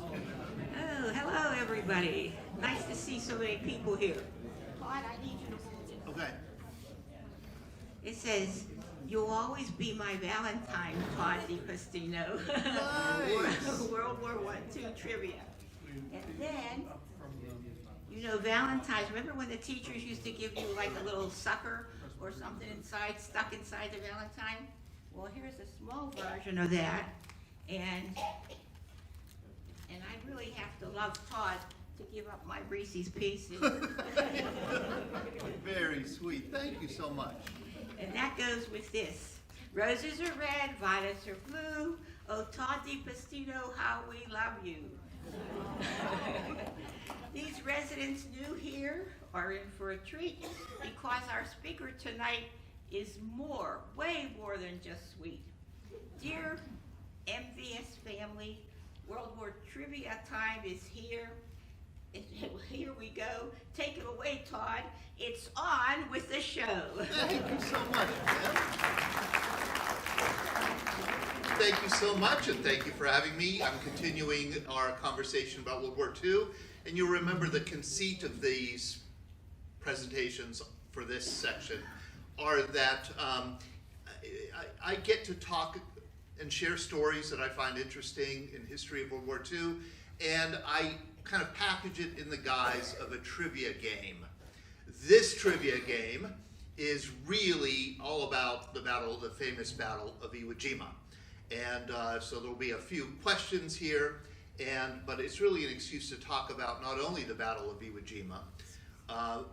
Oh, hello, everybody. Nice to see so many people here. Todd, I need you to hold it. Okay. It says, "You'll always be my Valentine, Todd DePastino." Nice. World War I/II trivia. And then, Valentine's. Remember when the teachers used to give you like a little sucker or something stuck inside the Valentine? Well, here's a small version of that. And I really have to love Todd to give up my Reese's Pieces. Very sweet. Thank you so much. And that goes with this. Roses are red, violets are blue. Oh, Todd DePastino, how we love you. These residents new here are in for a treat because our speaker tonight is way more than just sweet. Dear MVS family, World War Trivia time is here. Here we go. Take it away, Todd. It's on with the show. Thank you so much, Pam. Thank you so much, and thank you for having me. I'm continuing our conversation about World War II, and you'll remember the conceit of these presentations for this section are that I get to talk and share stories that I find interesting in history of World War II, and I kind of package it in the guise of a trivia game. This trivia game is really all about the famous Battle of Iwo Jima. And so there'll be a few questions here, but it's really an excuse to talk about not only the Battle of Iwo Jima,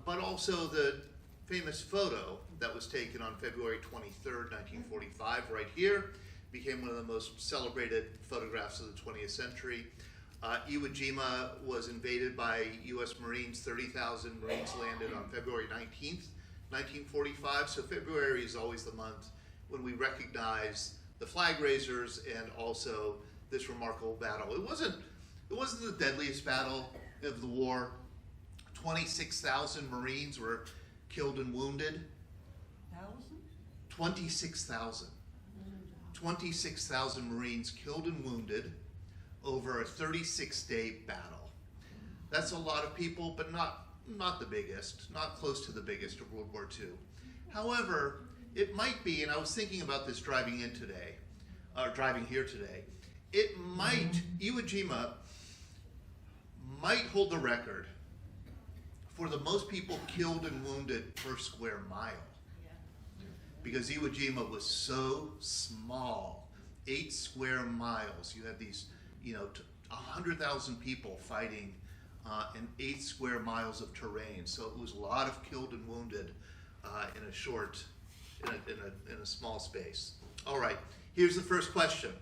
but also the famous photo that was taken on February 23rd, 1945, right here. Became one of the most celebrated photographs of the 20th century. Iwo Jima was invaded by U.S. Marines. 30,000 Marines landed on February 19th, 1945. So February is always the month when we recognize the flag raisers and also this remarkable battle. It wasn't the deadliest battle of the war. 26,000 Marines were killed and wounded. 26,000. 26,000 Marines killed and wounded over a 36-day battle. That's a lot of people, but not the biggest, not close to the biggest of World War II. However, it might be, and I was thinking about this driving here today, Iwo Jima might hold the record for the most people killed and wounded per square mile. Because Iwo Jima was so small, 8 square miles. You had these, 100,000 people fighting in 8 square miles of terrain. So it was a lot of killed and wounded in a small space. All right, here's the first question.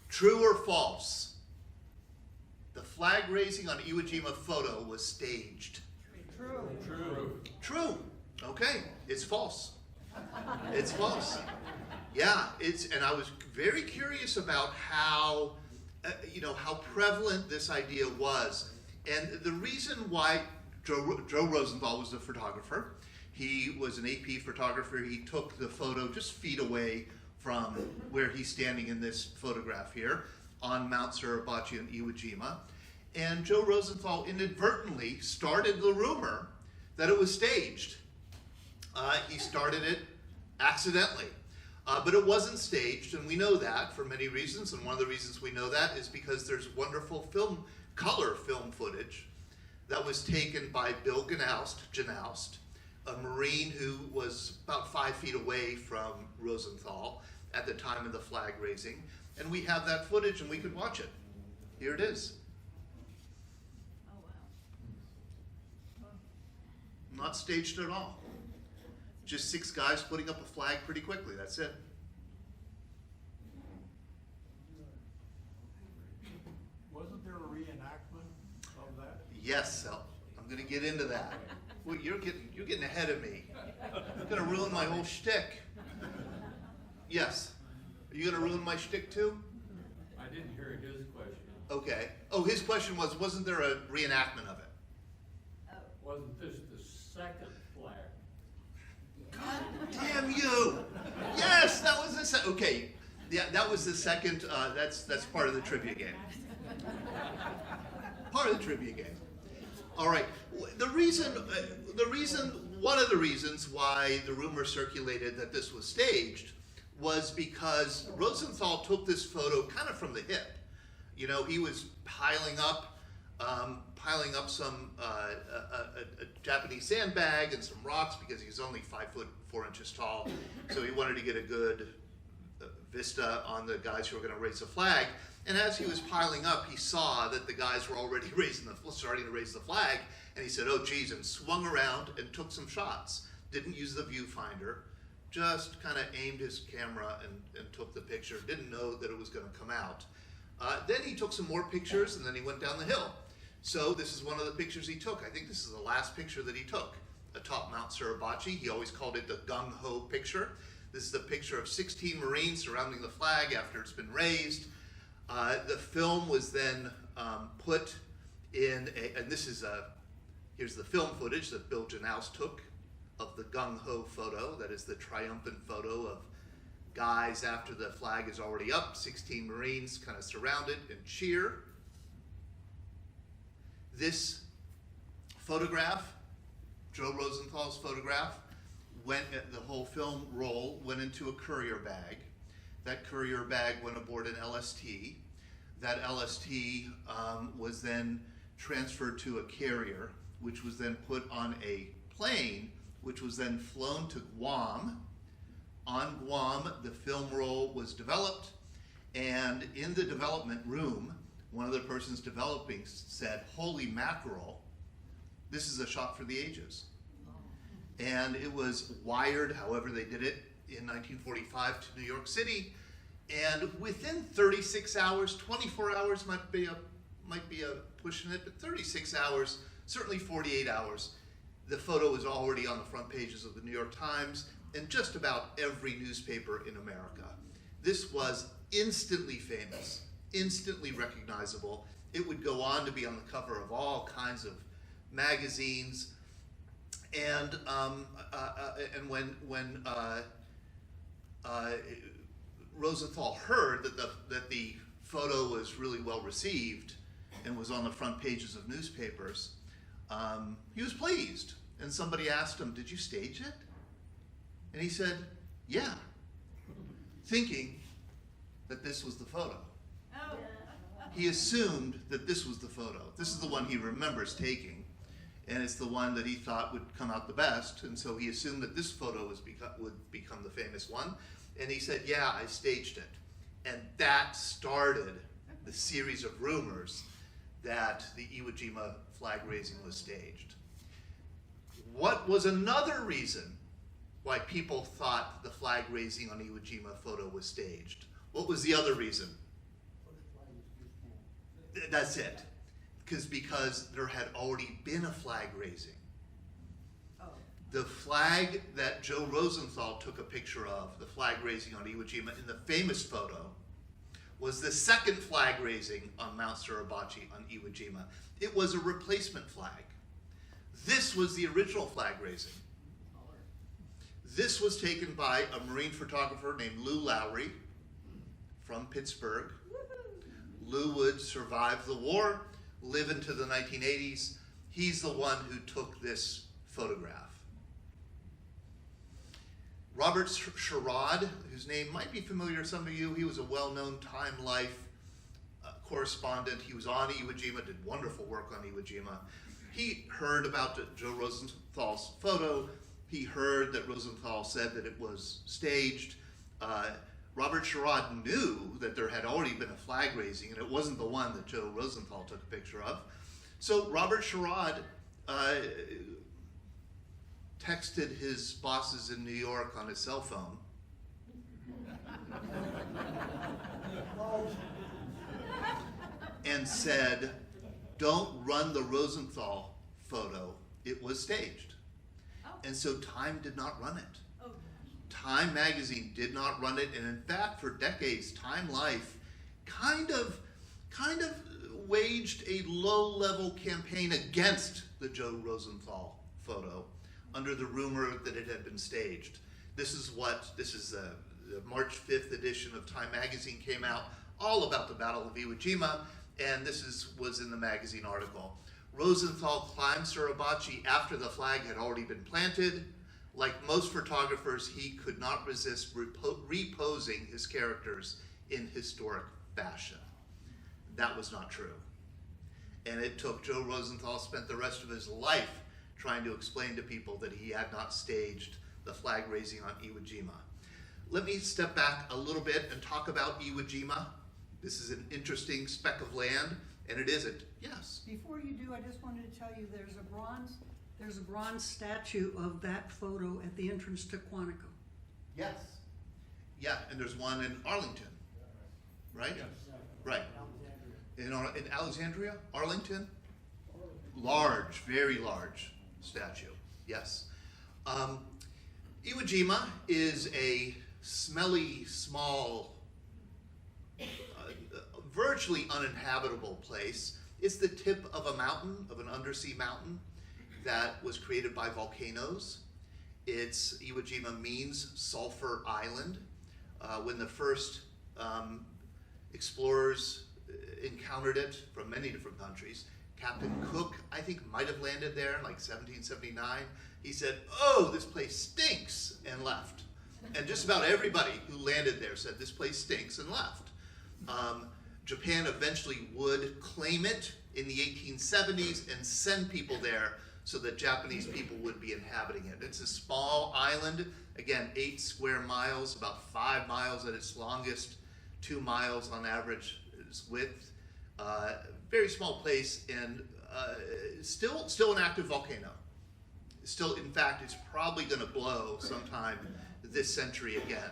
True or false? The flag raising on Iwo Jima photo was staged. True. Okay, it's false. It's false. Yeah, and I was very curious about how prevalent this idea was. And the reason why Joe Rosenthal was the photographer, he was an AP photographer. He took the photo just feet away from where he's standing in this photograph here on Mount Suribachi in Iwo Jima. And Joe Rosenthal inadvertently started the rumor that it was staged. He started it accidentally. But it wasn't staged, and we know that for many reasons, and one of the reasons we know that is because there's wonderful color film footage that was taken by Bill Janoust, a Marine who was about 5 feet away from Rosenthal at the time of the flag raising, and we have that footage and we could watch it. Here it is. Oh, wow. Not staged at all. Just 6 guys putting up a flag pretty quickly, that's it. Wasn't there a reenactment of that? Yes, I'm going to get into that. Well, you're getting ahead of me. You're going to ruin my whole shtick. Yes. Are you going to ruin my shtick too? I didn't hear his question. Okay. Oh, his question wasn't there a reenactment of it? Wasn't this the second flag? God damn you! Yes, that was the second. Okay, yeah, that was the second. That's part of the trivia game. Part of the trivia game. All right. One of the reasons why the rumor circulated that this was staged was because Rosenthal took this photo kind of from the hip. You know, he was piling up some a Japanese sandbag and some rocks because he's only 5'4" tall, so he wanted to get a good vista on the guys who were going to raise the flag. And as he was piling up, he saw that the guys were already starting to raise the flag, and he said, "Oh, geez," and swung around and took some shots. Didn't use the viewfinder, just kind of aimed his camera and took the picture. Didn't know that it was going to come out. Then he took some more pictures, and then he went down the hill. So this is one of the pictures he took. I think this is the last picture that he took atop Mount Suribachi. He always called it the gung-ho picture. This is the picture of 16 Marines surrounding the flag after it's been raised. The film was then put in and here's the film footage that Bill Janows took of the gung-ho photo. That is the triumphant photo of guys after the flag is already up, 16 Marines kind of surrounded and cheer. This photograph, Joe Rosenthal's photograph, the whole film roll went into a courier bag. That courier bag went aboard an LST. That LST was then transferred to a carrier, which was then put on a plane, which was then flown to Guam. On Guam, the film roll was developed, and in the development room, one of the persons developing said, "Holy mackerel, this is a shot for the ages." And it was wired, however they did it, in 1945 to New York City. And within 36 hours, 24 hours might be a pushing it, but 36 hours, certainly 48 hours, the photo was already on the front pages of the New York Times and just about every newspaper in America. This was instantly famous, instantly recognizable. It would go on to be on the cover of all kinds of magazines. And when Rosenthal heard that the photo was really well received and was on the front pages of newspapers, he was pleased. And somebody asked him, "Did you stage it?" And he said, "Yeah," thinking that this was the photo. Oh. He assumed that this was the photo. This is the one he remembers taking, and it's the one that he thought would come out the best, and so he assumed that this photo would become the famous one, and he said, "Yeah, I staged it." And that started the series of rumors that the Iwo Jima flag raising was staged. What was another reason why people thought the flag raising on Iwo Jima photo was staged? What was the other reason? That's it. Because there had already been a flag raising. The flag that Joe Rosenthal took a picture of, the flag raising on Iwo Jima in the famous photo, was the second flag raising on Mount Suribachi on Iwo Jima. It was a replacement flag. This was the original flag raising. This was taken by a Marine photographer named Lou Lowry from Pittsburgh. Lou would survive the war, live into the 1980s. He's the one who took this photograph. Robert Sherrod, whose name might be familiar to some of you, he was a well-known Time Life correspondent. He was on Iwo Jima, did wonderful work on Iwo Jima. He heard about Joe Rosenthal's photo. He heard that Rosenthal said that it was staged. Robert Sherrod knew that there had already been a flag raising, and it wasn't the one that Joe Rosenthal took a picture of. So Robert Sherrod texted his bosses in New York on his cell phone. And said, "Don't run the Rosenthal photo. It was staged." And so Time did not run it. Time magazine did not run it, and in fact, for decades, Time Life kind of waged a low-level campaign against the Joe Rosenthal photo under the rumor that it had been staged. This is the March 5th edition of Time magazine came out, all about the Battle of Iwo Jima, and was in the magazine article. Rosenthal climbed Suribachi after the flag had already been planted. Like most photographers, he could not resist reposing his characters in historic fashion. That was not true. And it took Joe Rosenthal spent the rest of his life trying to explain to people that he had not staged the flag raising on Iwo Jima. Let me step back a little bit and talk about Iwo Jima. This is an interesting speck of land, and it isn't. Yes? Before you do, I just wanted to tell you there's a bronze statue of that photo at the entrance to Quantico. Yes. Yeah, and there's one in Arlington, right? Yes. Right. In Alexandria, Arlington? Large, very large statue, yes. Iwo Jima is a smelly, small, virtually uninhabitable place. It's the tip of a mountain, of an undersea mountain that was created by volcanoes. Iwo Jima means Sulphur Island. When the first explorers encountered it from many different countries, Captain Cook, I think, might have landed there in like 1779. He said, "Oh, this place stinks," and left. And just about everybody who landed there said, "This place stinks," and left. Japan eventually would claim it in the 1870s and send people there so that Japanese people would be inhabiting it. It's a small island, again, 8 square miles, about 5 miles at its longest, 2 miles on average its width. Very small place, and still an active volcano. Still, in fact, it's probably going to blow sometime this century again.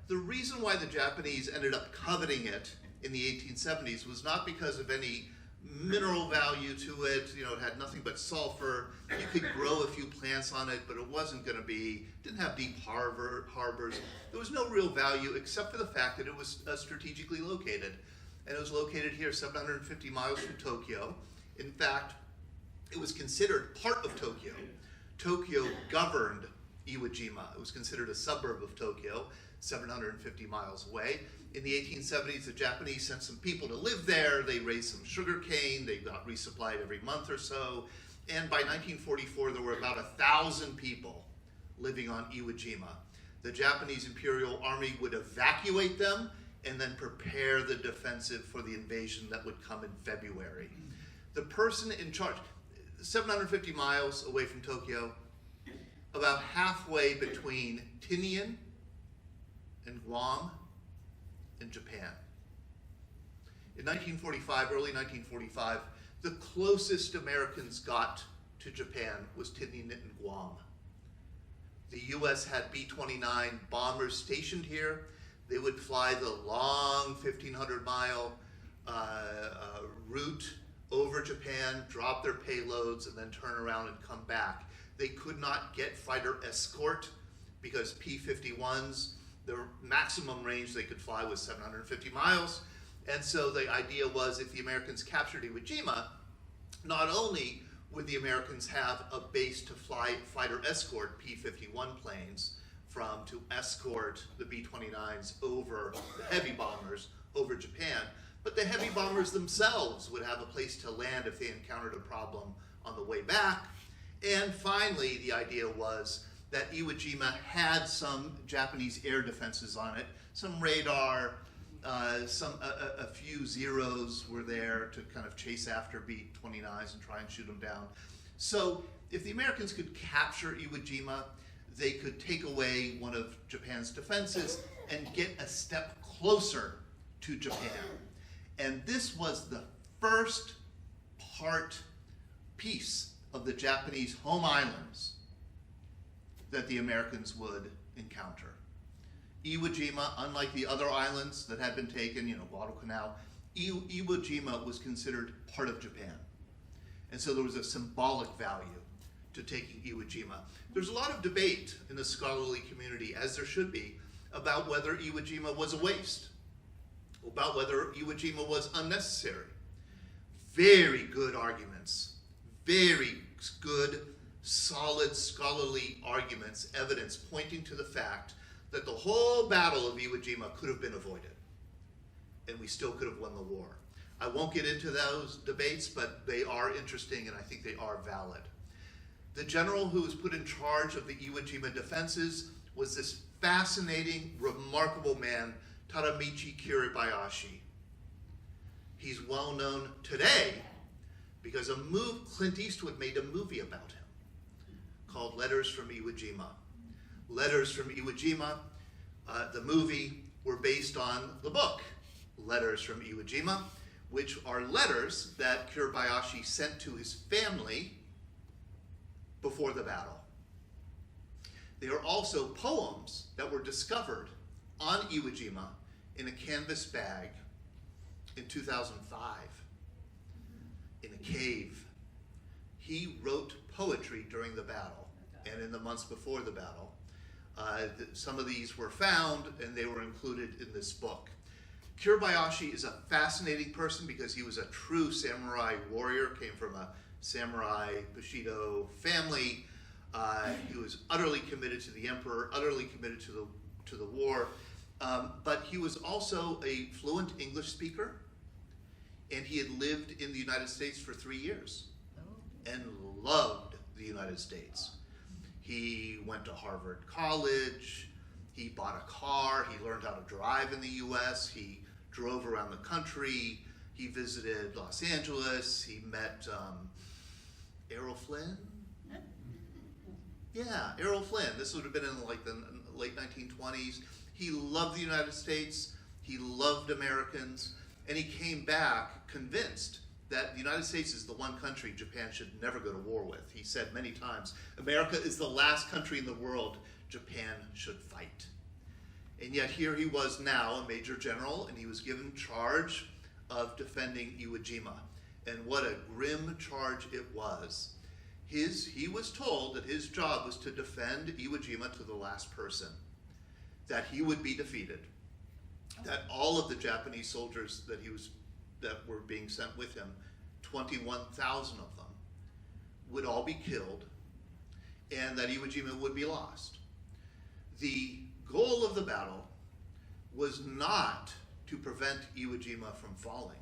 The reason why the Japanese ended up coveting it in the 1870s was not because of any mineral value to it. You know, it had nothing but sulfur. You could grow a few plants on it, but it wasn't going to didn't have deep harbors. There was no real value except for the fact that it was strategically located. And it was located here 750 miles from Tokyo. In fact, it was considered part of Tokyo. Tokyo governed Iwo Jima. It was considered a suburb of Tokyo, 750 miles away. In the 1870s, the Japanese sent some people to live there. They raised some sugar cane. They got resupplied every month or so. And by 1944, there were about 1,000 people living on Iwo Jima. The Japanese Imperial Army would evacuate them and then prepare the defensive for the invasion that would come in February. The person in charge, 750 miles away from Tokyo, about halfway between Tinian and Guam and Japan. In 1945, early 1945, the closest Americans got to Japan was Tinian and Guam. The US had B-29 bombers stationed here. They would fly the long 1,500-mile route over Japan, drop their payloads, and then turn around and come back. They could not get fighter escort because P-51s, their maximum range they could fly was 750 miles. And so the idea was if the Americans captured Iwo Jima, not only would the Americans have a base to fly fighter escort P-51 planes from to escort the B-29s over, the heavy bombers, over Japan, but the heavy bombers themselves would have a place to land if they encountered a problem on the way back. And finally, the idea was that Iwo Jima had some Japanese air defenses on it, some radar, a few Zeros were there to kind of chase after B-29s and try and shoot them down. So if the Americans could capture Iwo Jima, they could take away one of Japan's defenses and get a step closer to Japan. And this was the first piece of the Japanese home islands that the Americans would encounter. Iwo Jima, unlike the other islands that had been taken, Guadalcanal, Iwo Jima was considered part of Japan. And so there was a symbolic value to taking Iwo Jima. There's a lot of debate in the scholarly community, as there should be, about whether Iwo Jima was a waste, about whether Iwo Jima was unnecessary. Very good arguments, very good, solid scholarly arguments, evidence pointing to the fact that the whole battle of Iwo Jima could have been avoided, and we still could have won the war. I won't get into those debates, but they are interesting and I think they are valid. The general who was put in charge of the Iwo Jima defenses was this fascinating, remarkable man, Tadamichi Kiribayashi. He's well known today because Clint Eastwood made a movie about him called Letters from Iwo Jima. Letters from Iwo Jima, the movie, were based on the book, Letters from Iwo Jima, which are letters that Kiribayashi sent to his family before the battle. They are also poems that were discovered on Iwo Jima in a canvas bag in 2005 in a cave. He wrote poetry during the battle and in the months before the battle. Some of these were found and they were included in this book. Kiribayashi is a fascinating person because he was a true samurai warrior, came from a samurai Bushido family. He was utterly committed to the emperor, utterly committed to the war, but he was also a fluent English speaker, and he had lived in the United States for 3 years and loved the United States. He went to Harvard College, he bought a car, he learned how to drive in the US, he drove around the country, he visited Los Angeles, he met Errol Flynn? Yeah, Errol Flynn. This would have been in like the late 1920s. He loved the United States, he loved Americans, and he came back convinced that the United States is the one country Japan should never go to war with. He said many times, America is the last country in the world Japan should fight. And yet here he was now, a major general, and he was given charge of defending Iwo Jima. And what a grim charge it was. He was told that his job was to defend Iwo Jima to the last person, that he would be defeated, that all of the Japanese soldiers that were being sent with him, 21,000 of them, would all be killed, and that Iwo Jima would be lost. The goal of the battle was not to prevent Iwo Jima from falling.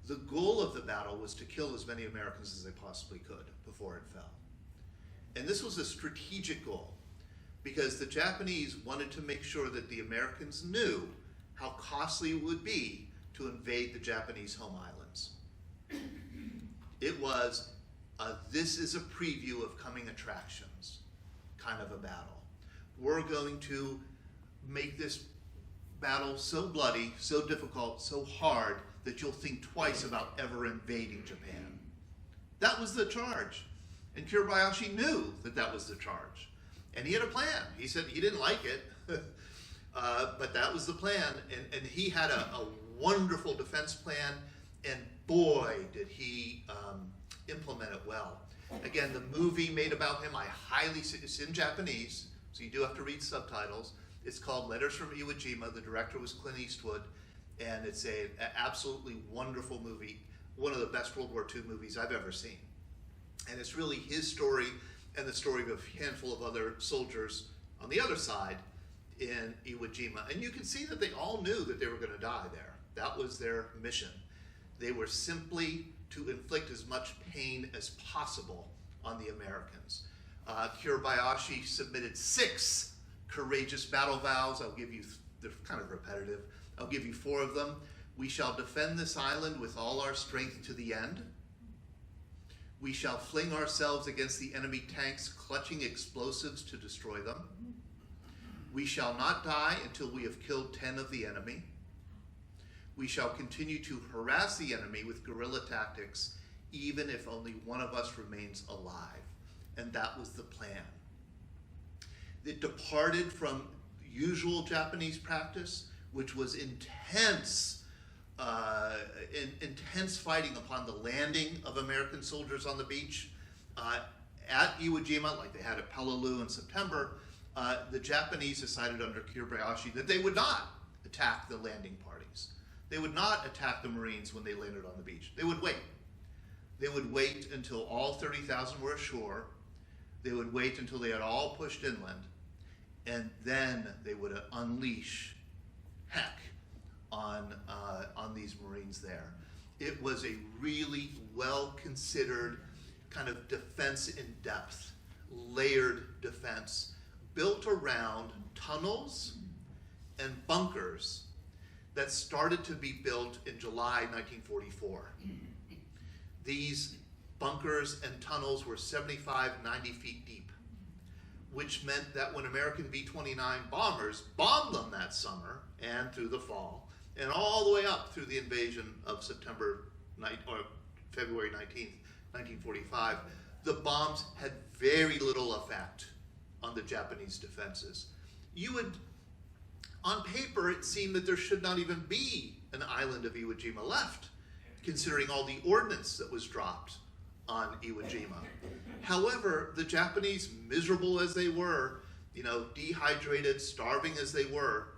The goal of the battle was to kill as many Americans as they possibly could before it fell. And this was a strategic goal because the Japanese wanted to make sure that the Americans knew how costly it would be to invade the Japanese home islands. It was this is a preview of coming attractions kind of a battle. We're going to make this battle so bloody, so difficult, so hard that you'll think twice about ever invading Japan. That was the charge. And Kiribayashi knew that that was the charge. And he had a plan. He said he didn't like it, but that was the plan. And he had a wonderful defense plan, and boy, did he implement it well. Again, the movie made about him, it's in Japanese, so you do have to read subtitles. It's called Letters from Iwo Jima. The director was Clint Eastwood, and it's an absolutely wonderful movie, one of the best World War II movies I've ever seen. And it's really his story and the story of a handful of other soldiers on the other side in Iwo Jima. And you can see that they all knew that they were going to die there. That was their mission. They were simply to inflict as much pain as possible on the Americans. Kiribayashi submitted 6 courageous battle vows. They're kind of repetitive. I'll give you 4 of them. We shall defend this island with all our strength to the end. We shall fling ourselves against the enemy tanks, clutching explosives to destroy them. We shall not die until we have killed 10 of the enemy. We shall continue to harass the enemy with guerrilla tactics, even if only one of us remains alive. And that was the plan. It departed from usual Japanese practice, which was intense fighting upon the landing of American soldiers on the beach. At Iwo Jima, like they had at Peleliu in September, the Japanese decided under Kiribayashi that they would not attack the landing parties. They would not attack the Marines when they landed on the beach. They would wait. They would wait until all 30,000 were ashore. They would wait until they had all pushed inland, and then they would unleash heck on these Marines there. It was a really well-considered kind of defense in depth, layered defense, built around tunnels and bunkers that started to be built in July 1944. These bunkers and tunnels were 75, 90 feet deep, which meant that when American B-29 bombers bombed them that summer and through the fall, and all the way up through the invasion of February 19th, 1945, the bombs had very little effect on the Japanese defenses. On paper, it seemed that there should not even be an island of Iwo Jima left, considering all the ordnance that was dropped on Iwo Jima. However, the Japanese, miserable as they were, dehydrated, starving as they were,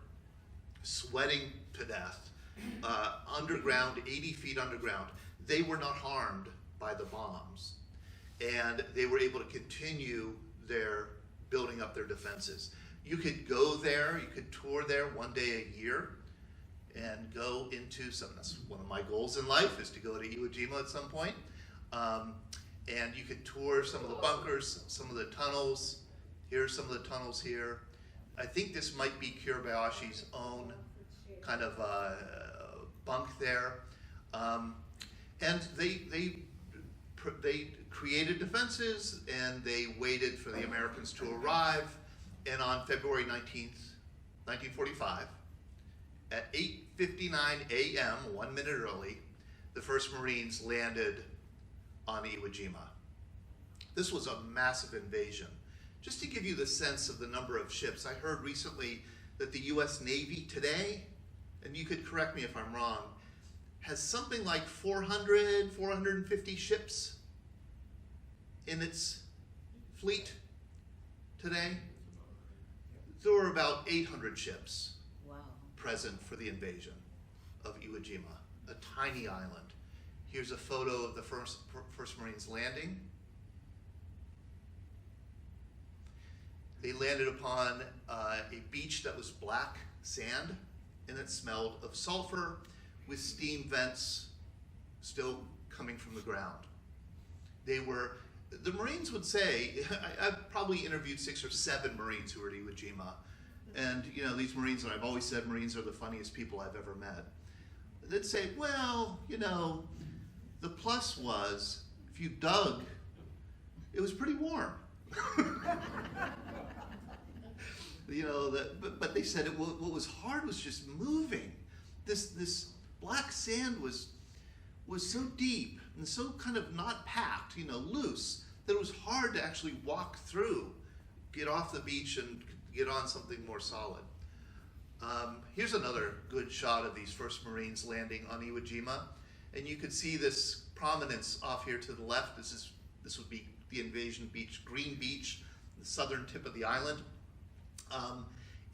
sweating to death, underground, 80 feet underground, they were not harmed by the bombs. And they were able to continue their building up their defenses. You could go there, you could tour there one day a year and go into that's one of my goals in life, is to go to Iwo Jima at some point. And you could tour some of the bunkers, some of the tunnels. Here's some of the tunnels here. I think this might be Kiribayashi's own kind of bunk there. And they created defenses, and they waited for the Americans to arrive. And on February 19th, 1945, at 8:59 a.m., 1 minute early, the first Marines landed on Iwo Jima. This was a massive invasion. Just to give you the sense of the number of ships, I heard recently that the U.S. Navy today, and you could correct me if I'm wrong, has something like 450 ships in its fleet today. There were about 800 ships present for the invasion of Iwo Jima, a tiny island. Here's a photo of the first Marines landing. They landed upon a beach that was black sand, and it smelled of sulfur, with steam vents still coming from the ground. The Marines would say, I've probably interviewed 6 or 7 Marines who were at Iwo Jima, and these Marines, and I've always said Marines are the funniest people I've ever met. They'd say, well, the plus was, if you dug, it was pretty warm. But they said what was hard was just moving. This black sand was so deep and so kind of not packed, loose, that it was hard to actually walk through, get off the beach and get on something more solid. Here's another good shot of these first Marines landing on Iwo Jima, and you could see this prominence off here to the left. This would be the invasion beach, Green Beach, the southern tip of the island.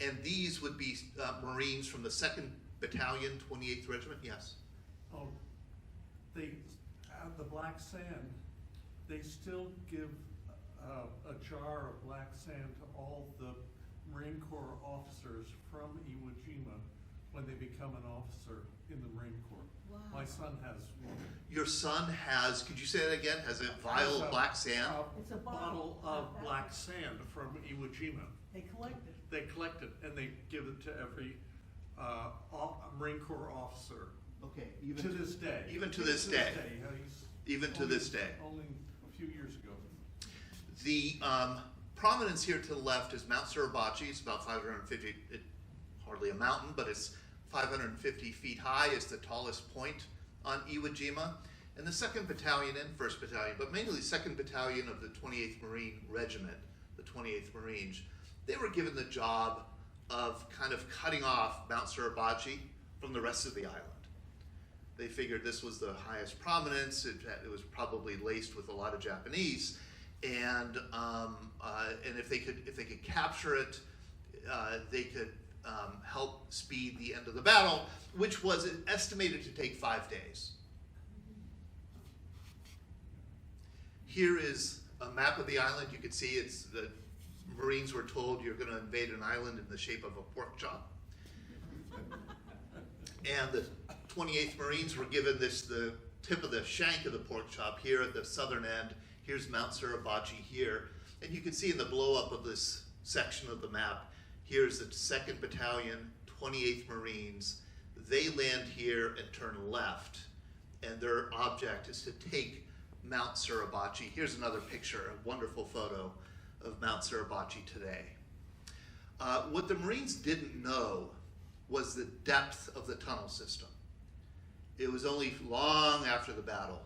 And these would be Marines from the 2nd Battalion, 28th Regiment. Yes? Oh, they have the black sand. They still give a jar of black sand to all the Marine Corps officers from Iwo Jima when they become an officer in the Marine Corps. Wow. My son has one. Your son has, could you say that again, has a vial of black sand? It's a bottle of black sand from Iwo Jima. They collect it. They collect it and they give it to every Marine Corps officer. Okay. To this day. Even to this day. Yeah, he's Even to this day. Only a few years ago. The prominence here to the left is Mount Suribachi. It's about 550, hardly a mountain, but it's 550 feet high. It's the tallest point on Iwo Jima. And the 2nd Battalion and 1st Battalion, but mainly 2nd Battalion of the 28th Marine Regiment, the 28th Marines, they were given the job of kind of cutting off Mount Suribachi from the rest of the island. They figured this was the highest prominence. It was probably laced with a lot of Japanese, and if they could capture it, they could help speed the end of the battle, which was estimated to take 5 days. Here is a map of the island. You can see the Marines were told you're going to invade an island in the shape of a pork chop. And the 28th Marines were given the tip of the shank of the pork chop here at the southern end. Here's Mount Suribachi here. And you can see in the blow up of this section of the map, here's the 2nd Battalion, 28th Marines. They land here and turn left, and their object is to take Mount Suribachi. Here's another picture, a wonderful photo of Mount Suribachi today. What the Marines didn't know was the depth of the tunnel system. It was only long after the battle,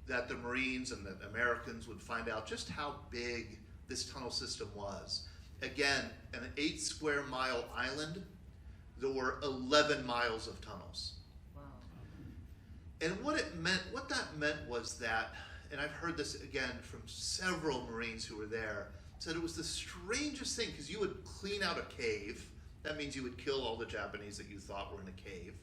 that the Marines and the Americans would find out just how big this tunnel system was. Again, an 8 square mile island, there were 11 miles of tunnels. Wow. And what that meant was that, and I've heard this again from several Marines who were there, said it was the strangest thing, because you would clean out a cave. That means you would kill all the Japanese that you thought were in a cave.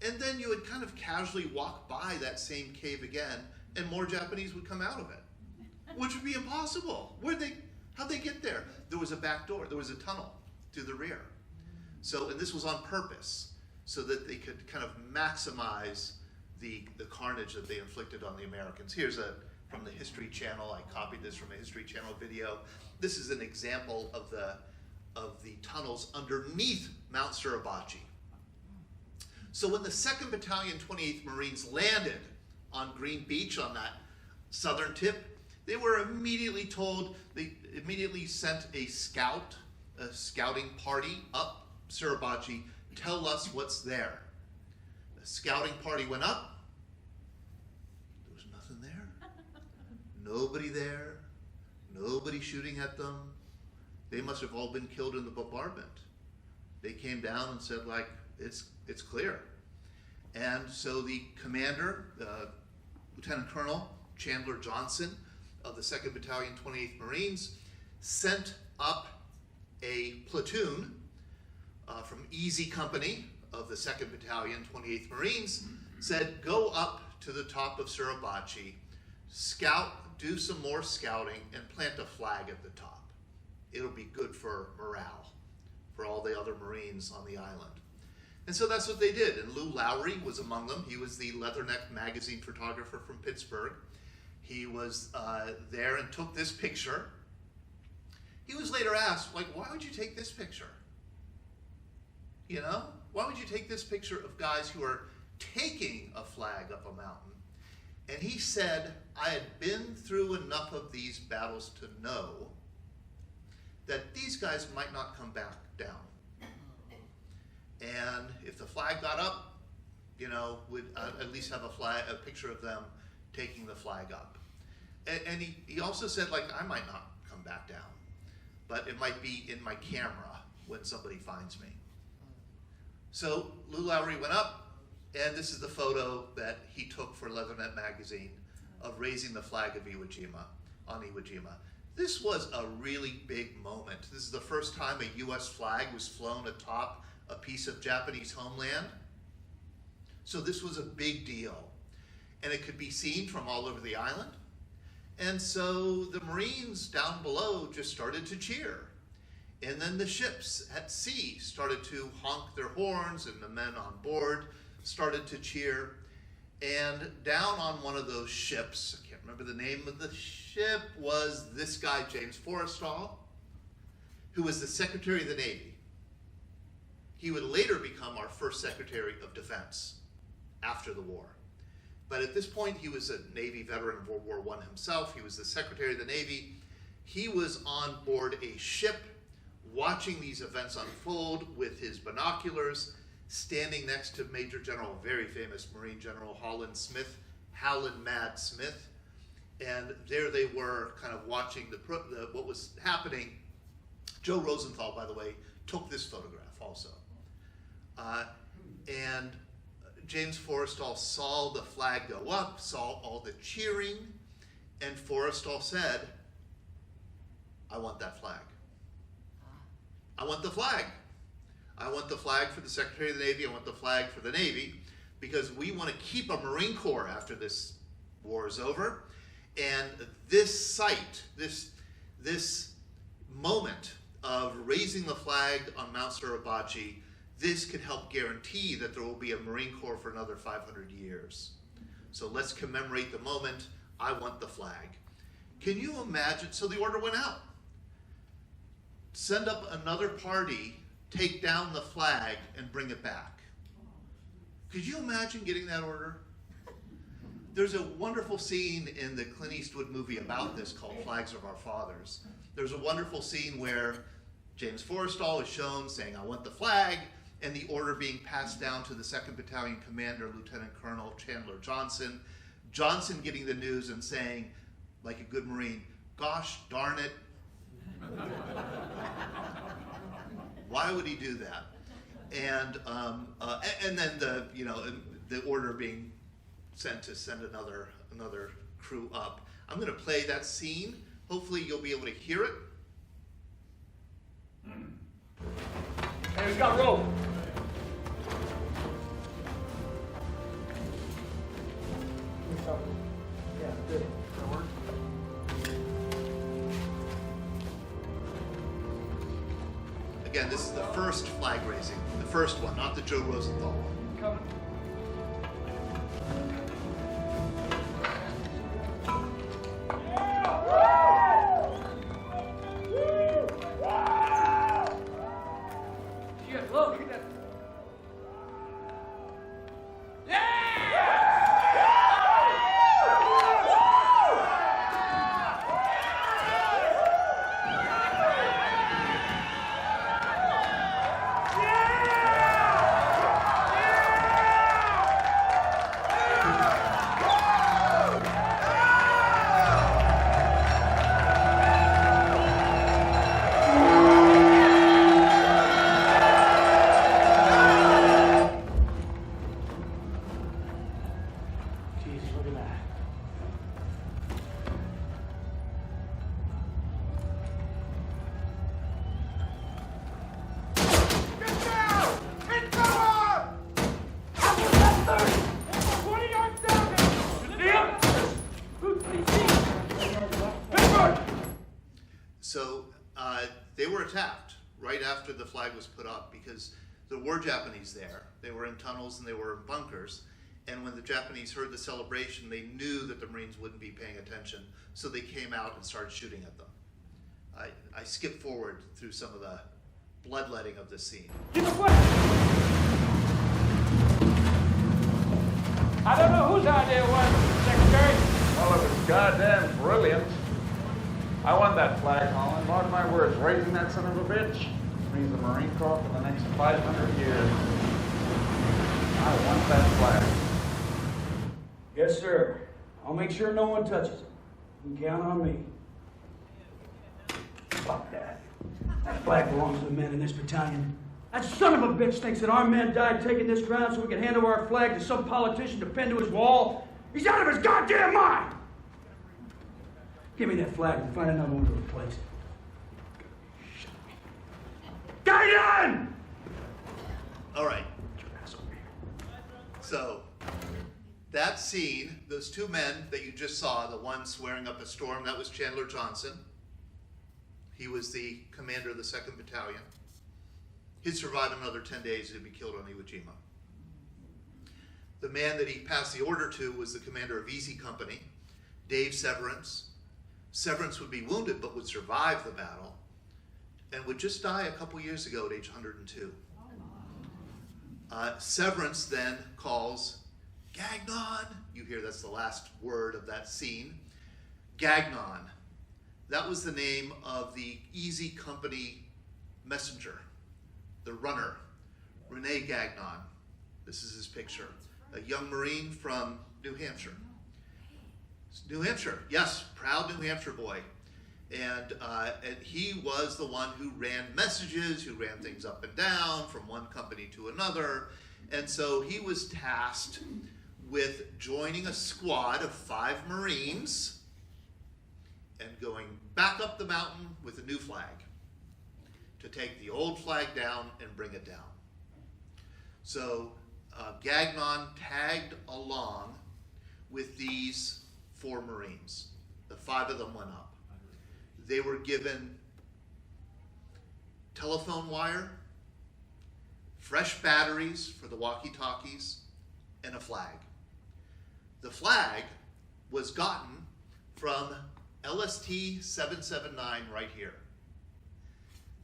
And then you would kind of casually walk by that same cave again, and more Japanese would come out of it, which would be impossible. How'd they get there? There was a back door, there was a tunnel to the rear. So, and this was on purpose, so that they could kind of maximize the carnage that they inflicted on the Americans. Here's from the History Channel. I copied this from a History Channel video. This is an example of the tunnels underneath Mount Suribachi. So when the 2nd Battalion, 28th Marines landed on Green Beach on that southern tip, they were immediately told, they immediately sent a scouting party up Suribachi, tell us what's there. The scouting party went up, there was nothing there. Nobody there, nobody shooting at them. They must have all been killed in the bombardment. They came down and said, like, it's clear. And so the commander, Lieutenant Colonel Chandler Johnson of the 2nd Battalion, 28th Marines, sent up a platoon from Easy Company of the 2nd Battalion, 28th Marines, said, go up to the top of Suribachi, scout, do some more scouting, and plant a flag at the top. It'll be good for morale for all the other Marines on the island. And so that's what they did. And Lou Lowry was among them. He was the Leatherneck magazine photographer from Pittsburgh. He was there and took this picture. He was later asked, like, why would you take this picture? You know, why would you take this picture of guys who are taking a flag up a mountain? And he said, I had been through enough of these battles to know that these guys might not come back down. And if the flag got up, you know, would at least have a picture of them taking the flag up. And he also said, like, I might not come back down, but it might be in my camera when somebody finds me. So Lou Lowry went up, and this is the photo that he took for Leatherneck magazine of raising the flag of Iwo Jima, on Iwo Jima. This was a really big moment. This is the first time a US flag was flown atop a piece of Japanese homeland. So this was a big deal. And it could be seen from all over the island. And so the Marines down below just started to cheer. And then the ships at sea started to honk their horns, and the men on board started to cheer. And down on one of those ships, I can't remember the name of the ship, was this guy, James Forrestal, who was the Secretary of the Navy. He would later become our first Secretary of Defense after the war. But at this point, he was a Navy veteran of World War I himself. He was the Secretary of the Navy. He was on board a ship watching these events unfold with his binoculars, standing next to Major General, very famous Marine General Howland Mad Smith. And there they were kind of watching what was happening. Joe Rosenthal, by the way, took this photograph also. And James Forrestal saw the flag go up, saw all the cheering, and Forrestal said, I want that flag. I want the flag. I want the flag for the Secretary of the Navy. I want the flag for the Navy, because we want to keep a Marine Corps after this war is over. And this site, this moment of raising the flag on Mount Suribachi, this could help guarantee that there will be a Marine Corps for another 500 years. So let's commemorate the moment. I want the flag. Can you imagine? So the order went out. Send up another party, take down the flag, and bring it back. Could you imagine getting that order? There's a wonderful scene in the Clint Eastwood movie about this called Flags of Our Fathers. There's a wonderful scene where James Forrestal is shown saying, I want the flag, and the order being passed down to the 2nd Battalion Commander, Lieutenant Colonel Chandler Johnson. Johnson getting the news and saying, like a good Marine, gosh darn it. Why would he do that? And then the order being sent to send another crew up. I'm going to play that scene. Hopefully you'll be able to hear it. Hey, we got rope. Yeah, good. That work? Again, this is the first flag raising, the first one, not the Joe Rosenthal one. Coming. Shit, look at that. Jesus, look at that. Get down! Hit cover! Up with that 30! 20 yards down! Damn! Pittsburgh! So they were attacked right after the flag was put up because there were Japanese there. They were in tunnels and they were in bunkers. And when the Japanese heard the celebration, they knew that the Marines wouldn't be paying attention. So they came out and started shooting at them. I skipped forward through some of the bloodletting of this scene. Get the flag! I don't know whose idea it was, Secretary. Well, it was goddamn brilliant. I want that flag, Holland. Mark my words, raising that son of a bitch means the Marine Corps for the next 500 years. I want that flag. Yes, sir. I'll make sure no one touches it. You can count on me. Fuck that. That flag belongs to the men in this battalion. That son of a bitch thinks that our men died taking this ground so we can hand over our flag to some politician to pin to his wall. He's out of his goddamn mind! Give me that flag and find another one to replace it. Guidon! All right. So that scene, those two men that you just saw, the one swearing up a storm, that was Chandler Johnson. He was the commander of the 2nd Battalion. He'd survive another 10 days, he'd be killed on Iwo Jima. The man that he passed the order to was the commander of Easy Company, Dave Severance. Severance would be wounded but would survive the battle and would just die a couple years ago at age 102. Severance then calls Gagnon. You hear that's the last word of that scene. Gagnon. That was the name of the Easy Company messenger, the runner, Rene Gagnon. This is his picture. A young Marine from New Hampshire. New Hampshire, yes, proud New Hampshire boy. And he was the one who ran messages, who ran things up and down from one company to another. And so he was tasked with joining a squad of 5 Marines and going back up the mountain with a new flag to take the old flag down and bring it down. So Gagnon tagged along with these 4 Marines. The 5 of them went up. They were given telephone wire, fresh batteries for the walkie-talkies, and a flag. The flag was gotten from LST 779 right here.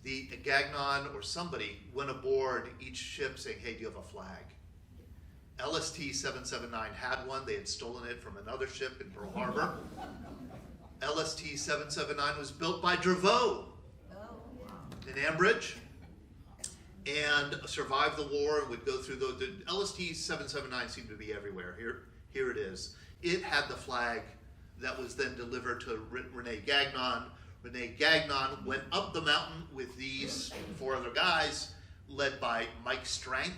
The Gagnon or somebody went aboard each ship saying, hey, do you have a flag? LST 779 had one. They had stolen it from another ship in Pearl Harbor. LST 779 was built by Draveau in Ambridge and survived the war and would go through the LST 779 seemed to be everywhere. Here it is. It had the flag that was then delivered to Rene Gagnon. Rene Gagnon went up the mountain with these 4 other guys, led by Mike Strank.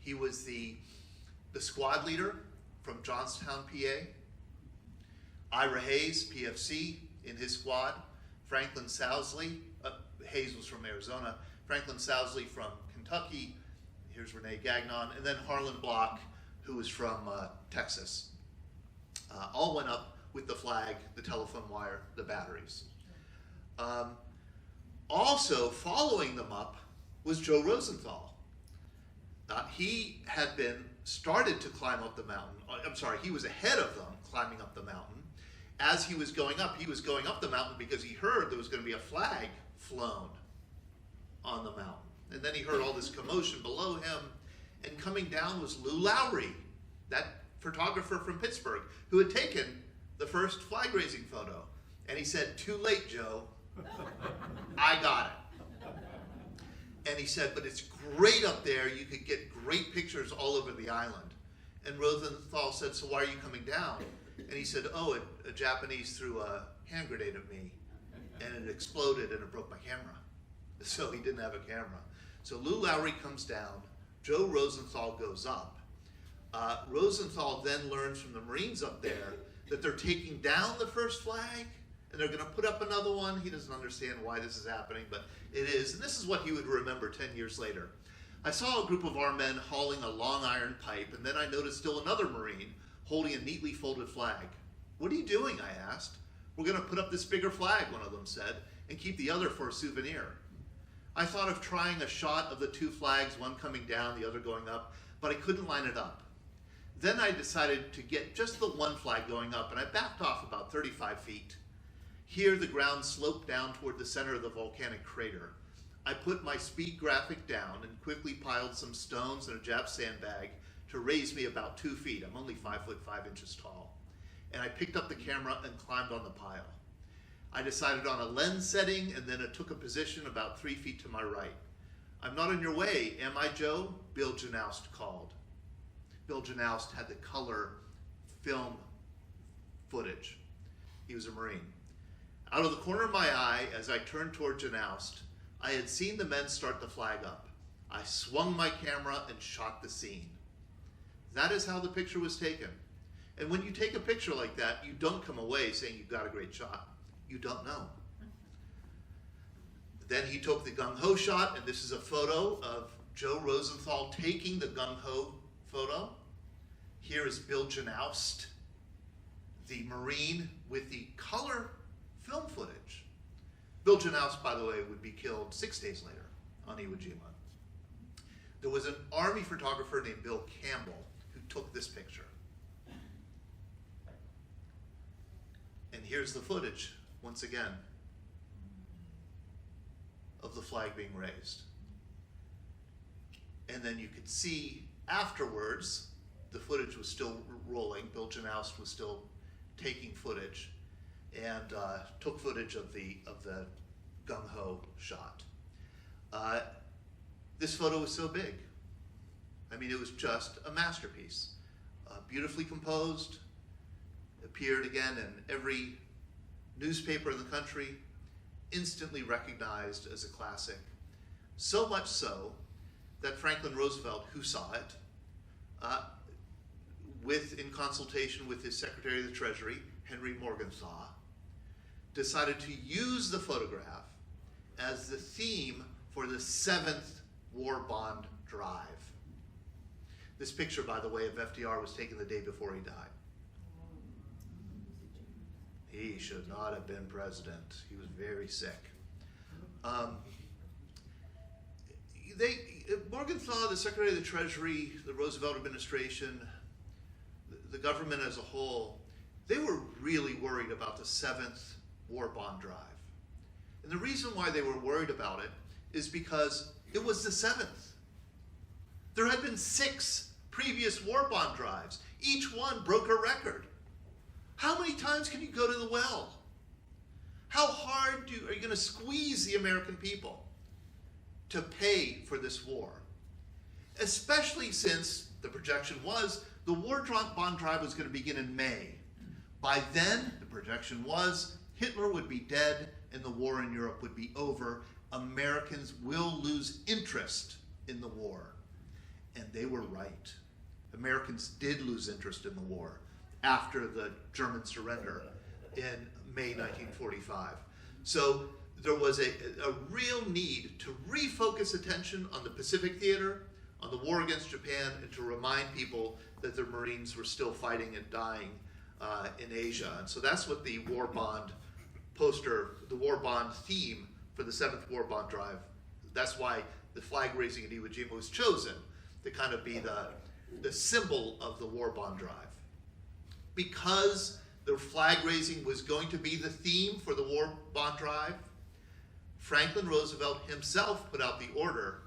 He was the squad leader from Johnstown, PA. Ira Hayes, PFC, in his squad. Franklin Sousley, Hayes was from Arizona. Franklin Sousley from Kentucky. Here's Rene Gagnon. And then Harlan Block, who was from Texas. All went up with the flag, the telephone wire, the batteries. Also following them up was Joe Rosenthal. He had been started to climb up the mountain. I'm sorry, he was ahead of them climbing up the mountain. As he was going up the mountain because he heard there was going to be a flag flown on the mountain. And then he heard all this commotion below him. And coming down was Lou Lowry, that photographer from Pittsburgh, who had taken the first flag raising photo. And he said, too late, Joe. I got it. And he said, but it's great up there. You could get great pictures all over the island. And Rosenthal said, so why are you coming down? And he said, oh, a Japanese threw a hand grenade at me. And it exploded and it broke my camera. So he didn't have a camera. So Lou Lowry comes down. Joe Rosenthal goes up. Rosenthal then learns from the Marines up there that they're taking down the first flag and they're going to put up another one. He doesn't understand why this is happening, but it is. And this is what he would remember 10 years later. I saw a group of our men hauling a long iron pipe, and then I noticed still another Marine holding a neatly folded flag. What are you doing? I asked. We're going to put up this bigger flag, one of them said, and keep the other for a souvenir. I thought of trying a shot of the 2 flags, one coming down, the other going up, but I couldn't line it up. Then I decided to get just the one flag going up, and I backed off about 35 feet. Here the ground sloped down toward the center of the volcanic crater. I put my speed graphic down and quickly piled some stones in a Jap sandbag to raise me about 2 feet. I'm only 5 foot 5 inches tall. And I picked up the camera and climbed on the pile. I decided on a lens setting and then I took a position about 3 feet to my right. I'm not in your way, am I, Joe? Bill Janoust called. Bill Janoust had the color film footage. He was a Marine. Out of the corner of my eye, as I turned toward Janoust, I had seen the men start the flag up. I swung my camera and shot the scene. That is how the picture was taken. And when you take a picture like that, you don't come away saying you've got a great shot. You don't know. Then he took the gung-ho shot, and this is a photo of Joe Rosenthal taking the gung-ho photo. Here is Bill Janoust, the Marine with the color film footage. Bill Janoust, by the way, would be killed 6 days later on Iwo Jima. There was an Army photographer named Bill Campbell who took this picture. And here's the footage, once again, of the flag being raised. And then you could see afterwards, the footage was still rolling. Bill Janoust was still taking footage and took footage of the gung-ho shot. This photo was so big. I mean, it was just a masterpiece. Beautifully composed, appeared again in every newspaper in the country, instantly recognized as a classic. So much so that Franklin Roosevelt, who saw it, in consultation with his Secretary of the Treasury, Henry Morgenthau, decided to use the photograph as the theme for the 7th war bond drive. This picture, by the way, of FDR was taken the day before he died. He should not have been president. He was very sick. Morgenthau, the Secretary of the Treasury, the Roosevelt administration, the government as a whole, they were really worried about the 7th war bond drive. And the reason why they were worried about it is because it was the 7th. There had been 6 previous war bond drives. Each one broke a record. How many times can you go to the well? How hard are you going to squeeze the American people to pay for this war? Especially since the projection was the war bond drive was going to begin in May. By then, the projection was Hitler would be dead and the war in Europe would be over. Americans will lose interest in the war. And they were right. Americans did lose interest in the war after the German surrender in May 1945. So there was a real need to refocus attention on the Pacific theater, on the war against Japan, and to remind people that the Marines were still fighting and dying in Asia. And so that's what the war bond poster, the war bond theme for the 7th war bond drive, that's why the flag raising in Iwo Jima was chosen to kind of be the symbol of the war bond drive. Because the flag raising was going to be the theme for the war bond drive, Franklin Roosevelt himself put out the order: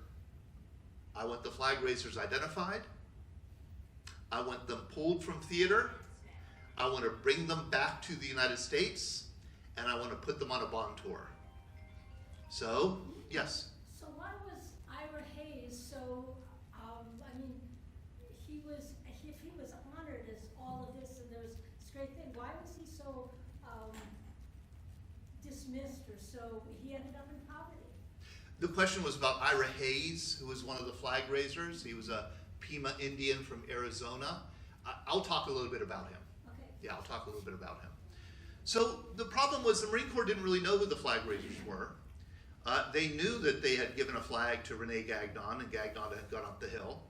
I want the flag raisers identified, I want them pulled from theater, I want to bring them back to the United States, and I want to put them on a bond tour. So, yes? So why was Ira Hayes so, I mean, if he was honored as all of this and there was this great thing, why was he so dismissed, or so he ended up in poverty? The question was about Ira Hayes, who was one of the flag raisers. He was a Pima Indian from Arizona. I'll talk a little bit about him. Okay. Yeah, I'll talk a little bit about him. So the problem was the Marine Corps didn't really know who the flag raisers were. They knew that they had given a flag to Rene Gagnon, and Gagnon had gone up the hill.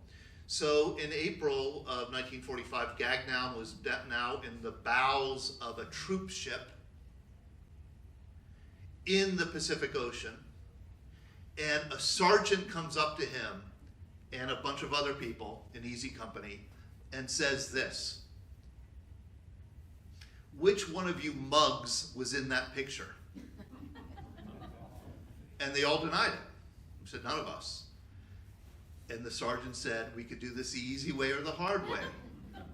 So in April of 1945, Gagnon was now in the bows of a troop ship in the Pacific Ocean, and a sergeant comes up to him and a bunch of other people in easy company and says this: which one of you mugs was in that picture? And they all denied it. They said, none of us. And the sergeant said, we could do this the easy way or the hard way.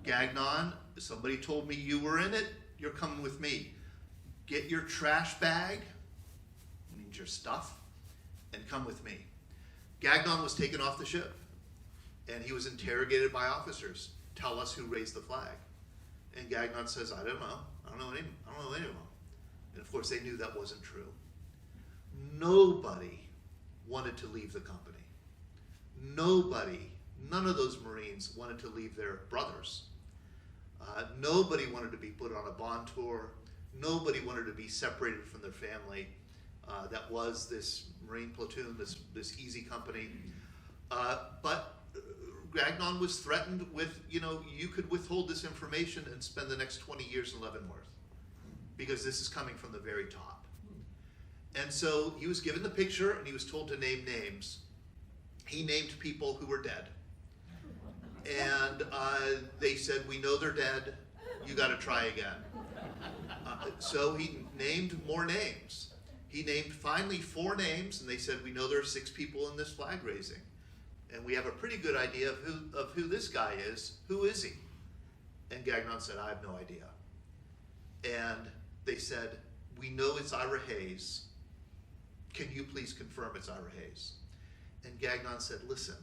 Gagnon, somebody told me you were in it, you're coming with me. Get your trash bag, means your stuff, and come with me. Gagnon was taken off the ship, and he was interrogated by officers. Tell us who raised the flag. And Gagnon says, I don't know. I don't know anyone. And of course, they knew that wasn't true. Nobody wanted to leave the company. Nobody, none of those Marines wanted to leave their brothers. Nobody wanted to be put on a bond tour. Nobody wanted to be separated from their family. That was this Marine platoon, this easy company. But Gagnon was threatened with, you could withhold this information and spend the next 20 years in Leavenworth, because this is coming from the very top. And so he was given the picture and he was told to name names. He named people who were dead. And they said, we know they're dead, you gotta try again. So he named more names. He named finally 4 names, and they said, we know there are 6 people in this flag raising. And we have a pretty good idea of who this guy is. Who is he? And Gagnon said, I have no idea. And they said, we know it's Ira Hayes. Can you please confirm it's Ira Hayes? And Gagnon said, listen,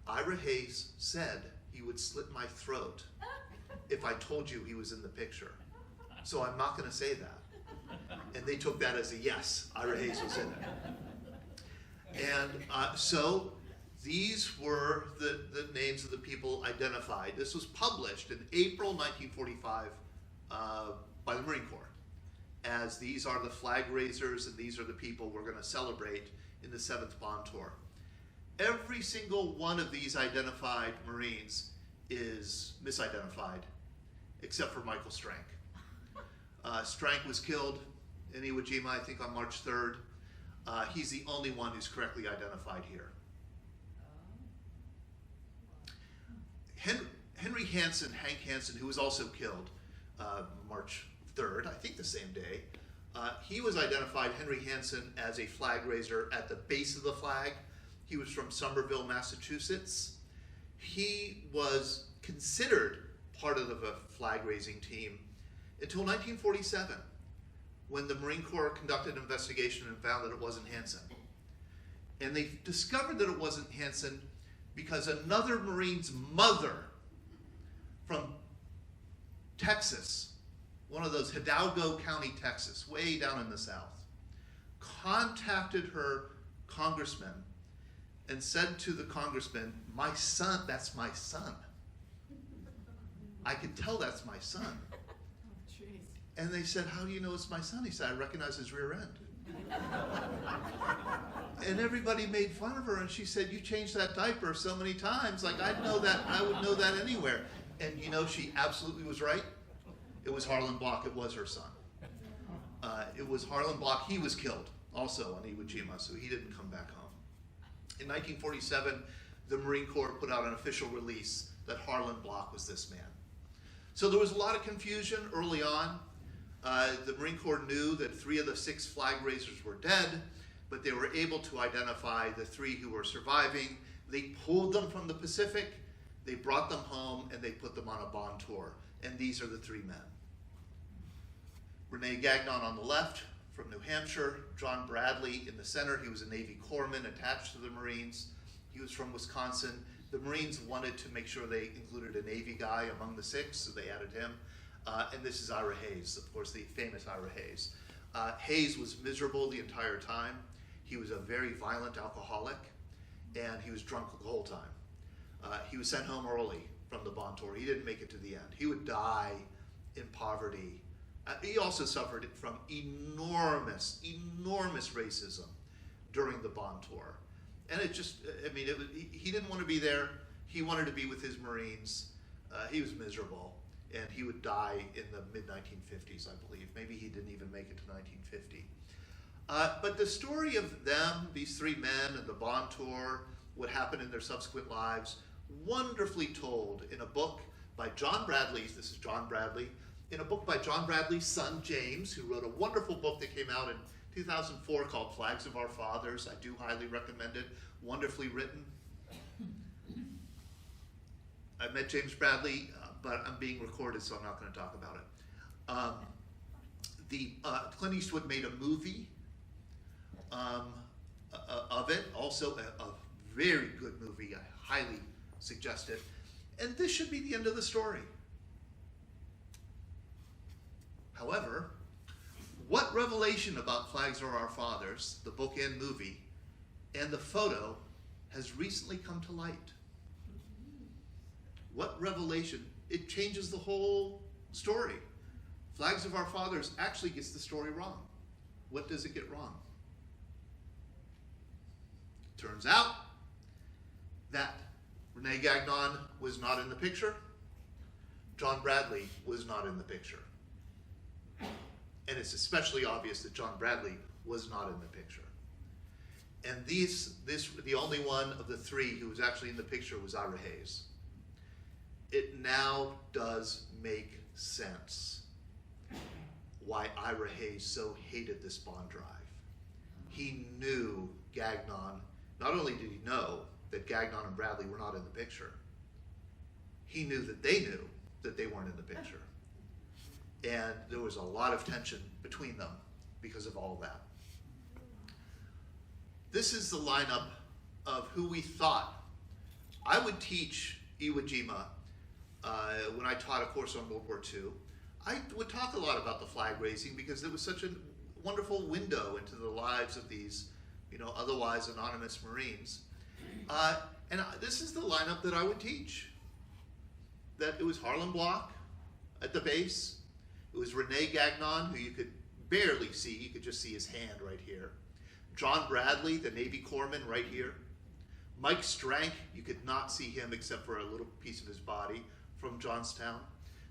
Ira Hayes said he would slit my throat if I told you he was in the picture. So I'm not going to say that. And they took that as a yes, Ira Hayes was in it. And so these were the names of the people identified. This was published in April 1945 by the Marine Corps, as these are the flag raisers and these are the people we're going to celebrate in the 7th Bond Tour. Every single one of these identified Marines is misidentified, except for Michael Strank. Strank was killed in Iwo Jima, I think on March 3rd. He's the only one who's correctly identified here. Henry Hansen, Hank Hansen, who was also killed March 3rd, I think the same day, he was identified, Henry Hansen, as a flag raiser at the base of the flag. He was from Somerville, Massachusetts. He was considered part of a flag raising team until 1947, when the Marine Corps conducted an investigation and found that it wasn't Hansen. And they discovered that it wasn't Hansen because another Marine's mother from Texas, one of those Hidalgo County, Texas, way down in the south, contacted her congressman and said to the congressman, "My son, that's my son. I can tell that's my son." And they said, "How do you know it's my son?" He said, "I recognize his rear end." And everybody made fun of her, and she said, "You changed that diaper so many times, like I'd know that, I would know that anywhere." And you know, she absolutely was right. It was Harlan Block, it was her son. It was Harlan Block, he was killed also on Iwo Jima, so he didn't come back home. In 1947, the Marine Corps put out an official release that Harlan Block was this man. So there was a lot of confusion early on. The Marine Corps knew that 3 of the 6 flag raisers were dead, but they were able to identify the 3 who were surviving. They pulled them from the Pacific, they brought them home, and they put them on a bond tour. And these are the 3 men. Rene Gagnon on the left from New Hampshire, John Bradley in the center. He was a Navy corpsman attached to the Marines. He was from Wisconsin. The Marines wanted to make sure they included a Navy guy among the 6, so they added him. And this is Ira Hayes, of course, the famous Ira Hayes. Hayes was miserable the entire time. He was a very violent alcoholic, and he was drunk the whole time. He was sent home early from the bond tour. He didn't make it to the end. He would die in poverty. He also suffered from enormous racism during the bond tour. And it just, I mean, he didn't want to be there. He wanted to be with his Marines. He was miserable. And he would die in the mid-1950s, I believe. Maybe he didn't even make it to 1950. But the story of them, these 3 men and the bond tour, what happened in their subsequent lives, wonderfully told in a book by John Bradley. This is John Bradley. In a book by John Bradley's son, James, who wrote a wonderful book that came out in 2004 called Flags of Our Fathers. I do highly recommend it. Wonderfully written. I met James Bradley, but I'm being recorded, so I'm not going to talk about it. Clint Eastwood made a movie of it, also a very good movie. I highly suggest it. And this should be the end of the story. However, what revelation about Flags Are Our Fathers, the book and movie, and the photo has recently come to light? What revelation? It changes the whole story. Flags of Our Fathers actually gets the story wrong. What does it get wrong? Turns out that Rene Gagnon was not in the picture. John Bradley was not in the picture. And it's especially obvious that John Bradley was not in the picture. And the only one of the 3 who was actually in the picture was Ira Hayes. It now does make sense why Ira Hayes so hated this bond drive. He knew Gagnon. Not only did he know that Gagnon and Bradley were not in the picture, he knew that they knew that they weren't in the picture. And there was a lot of tension between them because of all that. This is the lineup of who we thought. I would teach Iwo Jima when I taught a course on World War II. I would talk a lot about the flag raising because it was such a wonderful window into the lives of these, otherwise anonymous Marines. And this is the lineup that I would teach. That it was Harlan Block at the base. It was Rene Gagnon, who you could barely see. You could just see his hand right here. John Bradley, the Navy corpsman, right here. Mike Strank, you could not see him except for a little piece of his body from Johnstown.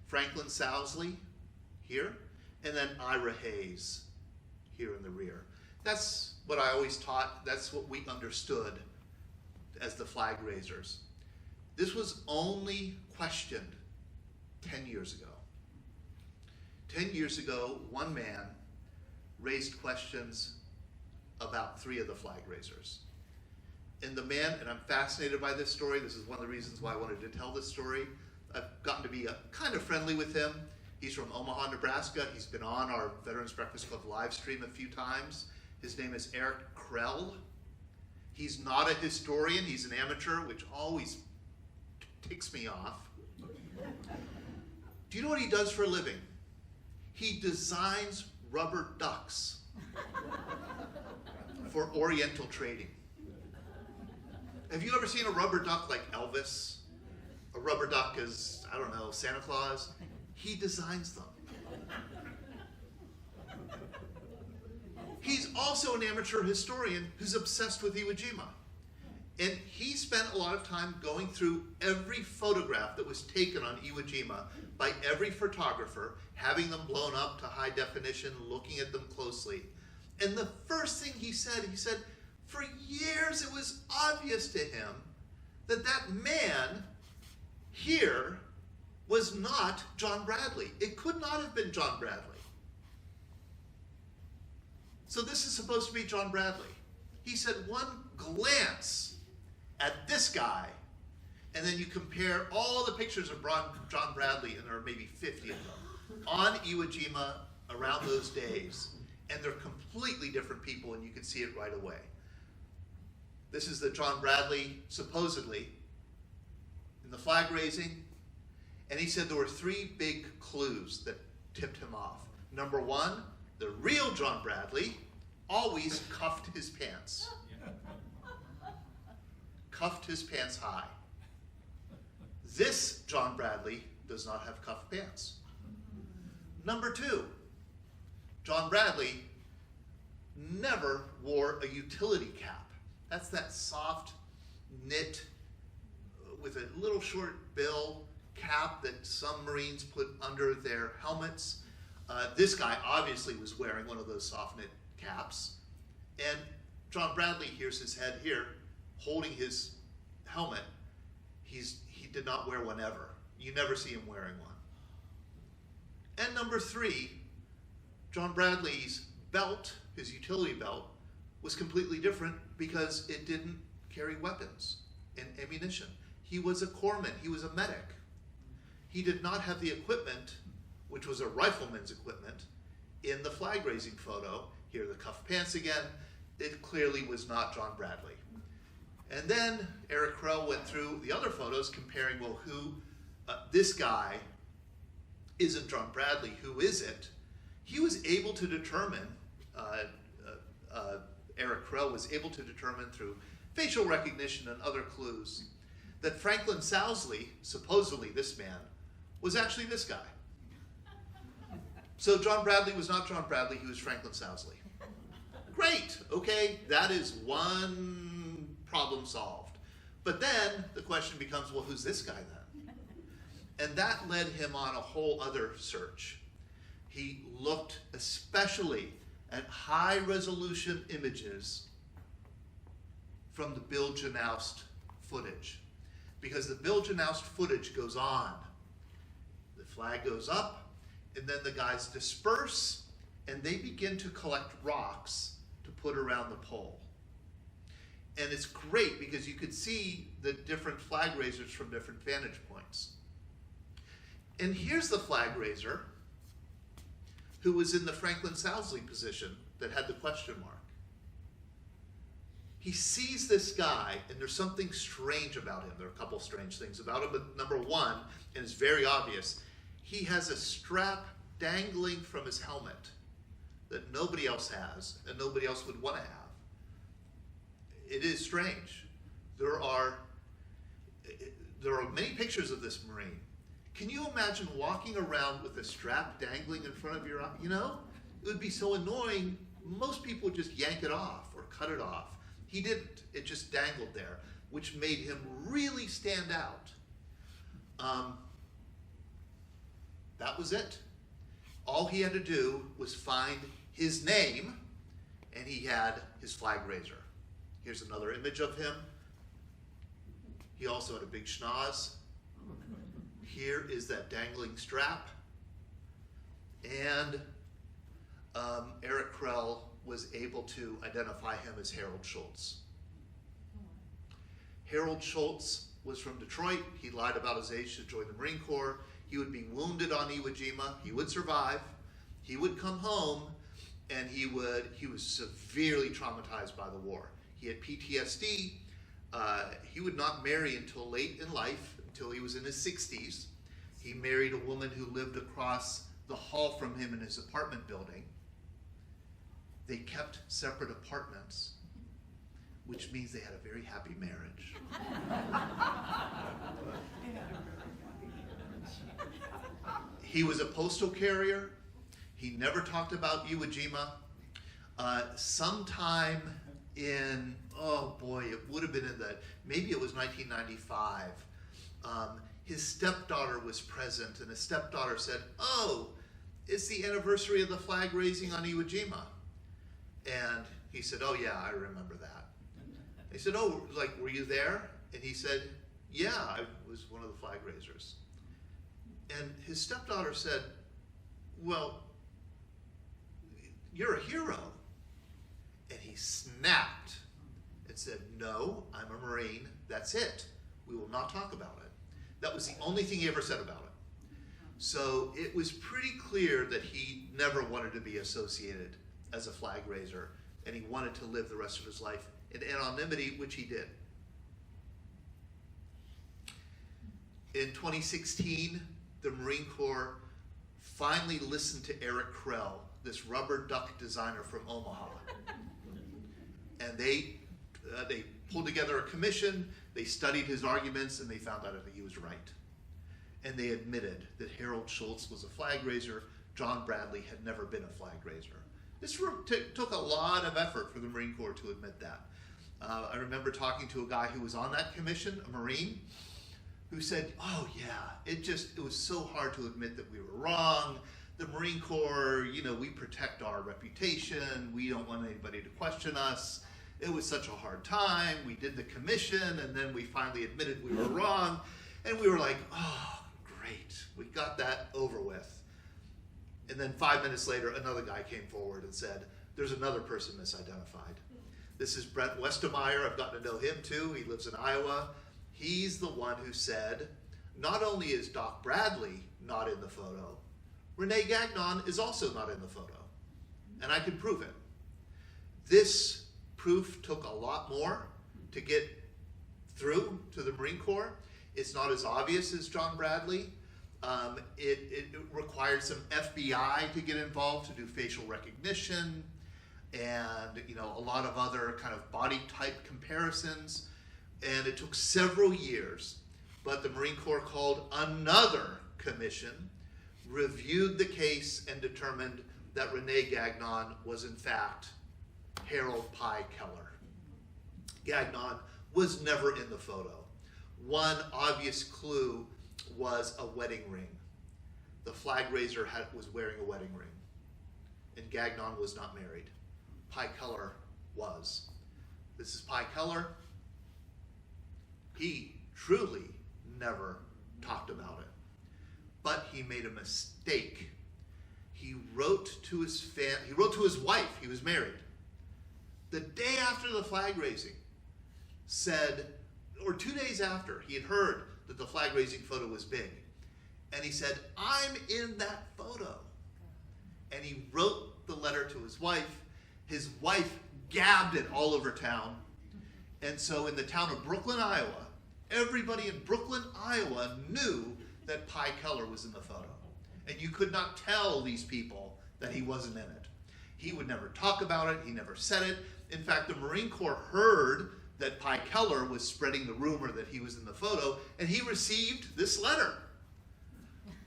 Franklin Sousley, here. And then Ira Hayes, here in the rear. That's what I always taught. That's what we understood as the flag raisers. This was only questioned 10 years ago. 10 years ago, one man raised questions about 3 of the flag raisers. And the man, and I'm fascinated by this story, this is one of the reasons why I wanted to tell this story. I've gotten to be kind of friendly with him. He's from Omaha, Nebraska. He's been on our Veterans Breakfast Club live stream a few times. His name is Eric Krell. He's not a historian, he's an amateur, which always ticks me off. Do you know what he does for a living? He designs rubber ducks for Oriental trading. Have you ever seen a rubber duck like Elvis? A rubber duck is, I don't know, Santa Claus? He designs them. He's also an amateur historian who's obsessed with Iwo Jima. And he spent a lot of time going through every photograph that was taken on Iwo Jima by every photographer, having them blown up to high definition, looking at them closely. And the first thing he said, for years it was obvious to him that that man here was not John Bradley. It could not have been John Bradley. So this is supposed to be John Bradley. He said one glance at this guy, and then you compare all the pictures of John Bradley, and there are maybe 50 of them, on Iwo Jima around those days, and they're completely different people, and you can see it right away. This is the John Bradley, supposedly, in the flag raising, and he said there were 3 big clues that tipped him off. Number 1, the real John Bradley always cuffed his pants. Cuffed his pants high. This John Bradley does not have cuffed pants. Number 2, John Bradley never wore a utility cap. That's that soft knit with a little short bill cap that some Marines put under their helmets. This guy obviously was wearing one of those soft knit caps. And John Bradley, here's his head here, holding his helmet. He did not wear one ever. You never see him wearing one. And number 3, John Bradley's belt, his utility belt, was completely different because it didn't carry weapons and ammunition. He was a corpsman, he was a medic. He did not have the equipment, which was a rifleman's equipment, in the flag raising photo. Here are the cuff pants again. It clearly was not John Bradley. And then Eric Krell went through the other photos comparing, well, who, this guy isn't John Bradley, who is it? He was able to determine, Eric Krell was able to determine through facial recognition and other clues that Franklin Sousley, supposedly this man, was actually this guy. So John Bradley was not John Bradley, he was Franklin Sousley. Great, okay, that is one problem solved. But then the question becomes, well, who's this guy then? And that led him on a whole other search. He looked especially at high resolution images from the Bill Janoust footage. Because the Bill Janoust footage goes on. The flag goes up, and then the guys disperse, and they begin to collect rocks to put around the pole. And it's great because you could see the different flag raisers from different vantage points. And here's the flag raiser who was in the Franklin Sousley position that had the question mark. He sees this guy, and there's something strange about him. There are a couple strange things about him, but number 1, and it's very obvious, he has a strap dangling from his helmet that nobody else has and nobody else would want to have. It is strange. There are many pictures of this Marine. Can you imagine walking around with a strap dangling in front of your eye? You know, it would be so annoying. Most people would just yank it off or cut it off. He didn't. It just dangled there, which made him really stand out. That was it. All he had to do was find his name, and he had his flag raiser. Here's another image of him. He also had a big schnoz. Here is that dangling strap. And Eric Krell was able to identify him as Harold Schultz. Harold Schultz was from Detroit. He lied about his age to join the Marine Corps. He would be wounded on Iwo Jima. He would survive. He would come home, and he was severely traumatized by the war. He had PTSD. He would not marry until late in life, until he was in his 60s. He married a woman who lived across the hall from him in his apartment building. They kept separate apartments, which means they had a very happy marriage. He was a postal carrier. He never talked about Iwo Jima. Sometime in, oh boy, it would have been maybe it was 1995. His stepdaughter was present, and his stepdaughter said, "Oh, it's the anniversary of the flag raising on Iwo Jima." And he said, "Oh yeah, I remember that." They said, "Oh, like, were you there?" And he said, "Yeah, I was one of the flag raisers." And his stepdaughter said, "Well, you're a hero." And he snapped and said, "No, I'm a Marine. That's it. We will not talk about it." That was the only thing he ever said about it. So it was pretty clear that he never wanted to be associated as a flag raiser, and he wanted to live the rest of his life in anonymity, which he did. In 2016, the Marine Corps finally listened to Eric Krell, this rubber duck designer from Omaha. And they pulled together a commission, they studied his arguments, and they found out that he was right. And they admitted that Harold Schultz was a flag raiser. John Bradley had never been a flag raiser. This took a lot of effort for the Marine Corps to admit that. I remember talking to a guy who was on that commission, a Marine, who said, "Oh yeah, it was so hard to admit that we were wrong. The Marine Corps, we protect our reputation. We don't want anybody to question us. It was such a hard time. We did the commission, and then we finally admitted we were wrong." And we were like, "Oh, great. We got that over with." And then 5 minutes later, another guy came forward and said, "There's another person misidentified. This is Brent Westemeyer. I've gotten to know him too. He lives in Iowa. He's the one who said, not only is Doc Bradley not in the photo, Renee Gagnon is also not in the photo. And I can prove it." This proof took a lot more to get through to the Marine Corps. It's not as obvious as John Bradley. It required some FBI to get involved to do facial recognition and a lot of other kind of body type comparisons. And it took several years, but the Marine Corps called another commission, reviewed the case, and determined that Renee Gagnon was in fact Harold Pye Keller. Gagnon was never in the photo. One obvious clue was a wedding ring. The flag raiser was wearing a wedding ring, and Gagnon was not married. Pye Keller was. This is Pye Keller. He truly never talked about it, but he made a mistake. He wrote to his wife. He was married. The day after the flag raising, said, or 2 days after, he had heard that the flag raising photo was big, and he said, "I'm in that photo." And he wrote the letter to his wife. His wife gabbed it all over town. And so in the town of Brooklyn, Iowa, everybody in Brooklyn, Iowa knew that Pye Keller was in the photo. And you could not tell these people that he wasn't in it. He would never talk about it. He never said it. In fact, the Marine Corps heard that Pye Keller was spreading the rumor that he was in the photo, and he received this letter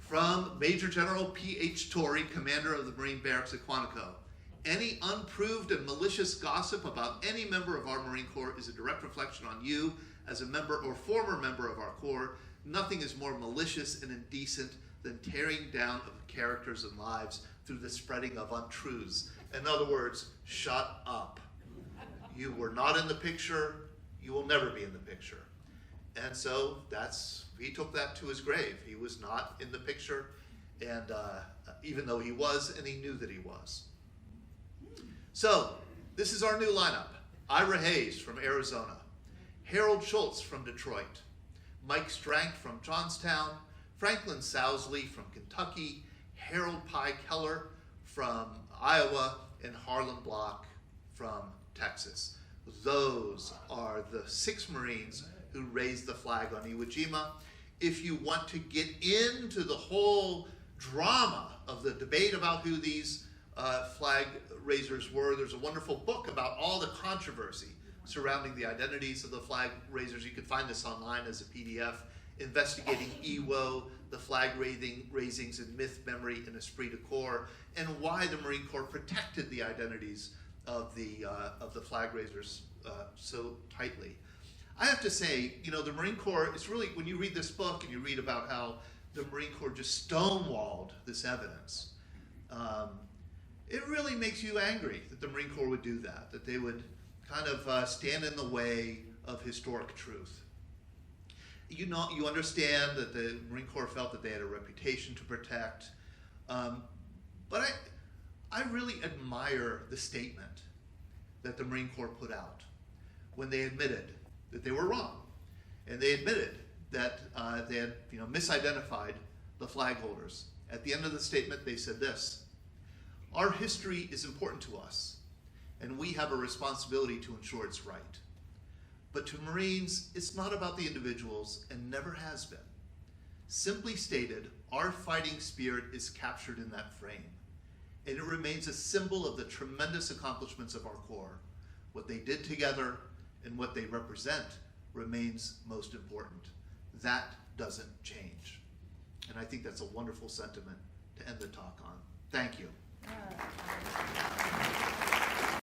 from Major General P.H. Torrey, commander of the Marine Barracks at Quantico. "Any unproved and malicious gossip about any member of our Marine Corps is a direct reflection on you as a member or former member of our Corps. Nothing is more malicious and indecent than tearing down of characters and lives through the spreading of untruths." In other words, shut up. You were not in the picture. You will never be in the picture. And so he took that to his grave. He was not in the picture, and even though he was, and he knew that he was. So, this is our new lineup. Ira Hayes from Arizona, Harold Schultz from Detroit, Mike Strank from Johnstown, Franklin Sousley from Kentucky, Harold Pye Keller from Iowa, and Harlan Block from Texas. Those are the 6 Marines who raised the flag on Iwo Jima. If you want to get into the whole drama of the debate about who these flag raisers were, there's a wonderful book about all the controversy surrounding the identities of the flag raisers. You can find this online as a PDF, Investigating Iwo, the Flag Raisings in Myth, Memory, and Esprit de Corps, and why the Marine Corps protected the identities of the flag raisers so tightly. I have to say, the Marine Corps, it's really, when you read this book and you read about how the Marine Corps just stonewalled this evidence, it really makes you angry that the Marine Corps would do that they would kind of stand in the way of historic truth. You understand that the Marine Corps felt that they had a reputation to protect, but I really admire the statement that the Marine Corps put out when they admitted that they were wrong, and they admitted that they had misidentified the flag holders. At the end of the statement, they said this: "Our history is important to us, and we have a responsibility to ensure it's right. But to Marines, it's not about the individuals and never has been. Simply stated, our fighting spirit is captured in that frame, and it remains a symbol of the tremendous accomplishments of our Corps. What they did together and what they represent remains most important. That doesn't change." And I think that's a wonderful sentiment to end the talk on. Thank you.